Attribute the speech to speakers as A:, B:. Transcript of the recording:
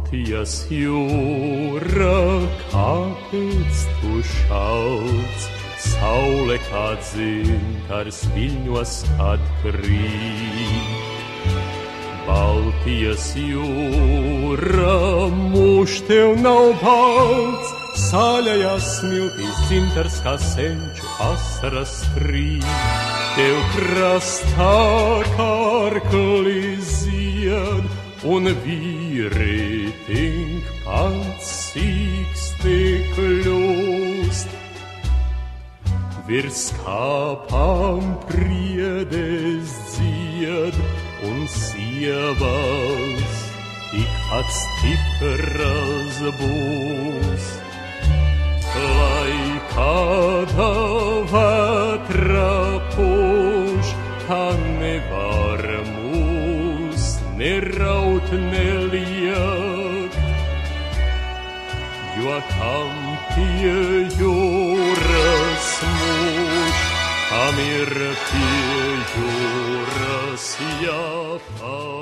A: Baltijas jūra, kāpēc tu šauc? Saule kā dzintars viļņos atkrīt. Baltijas jūra, mūžs tev nav balts, saļajās smiltīs dzintars kā senču asaras krīt. Tev krastā karkli zied, un vīri tink pats sīksti kļūst. Virs kāpām priedes dzied, un sievas tikpat stipras būs. Lai kāda vētra pūš, tā nevar mūs neraut neliek, jo kam pie jūras mūž, kam ir pie jūras jāpaliek.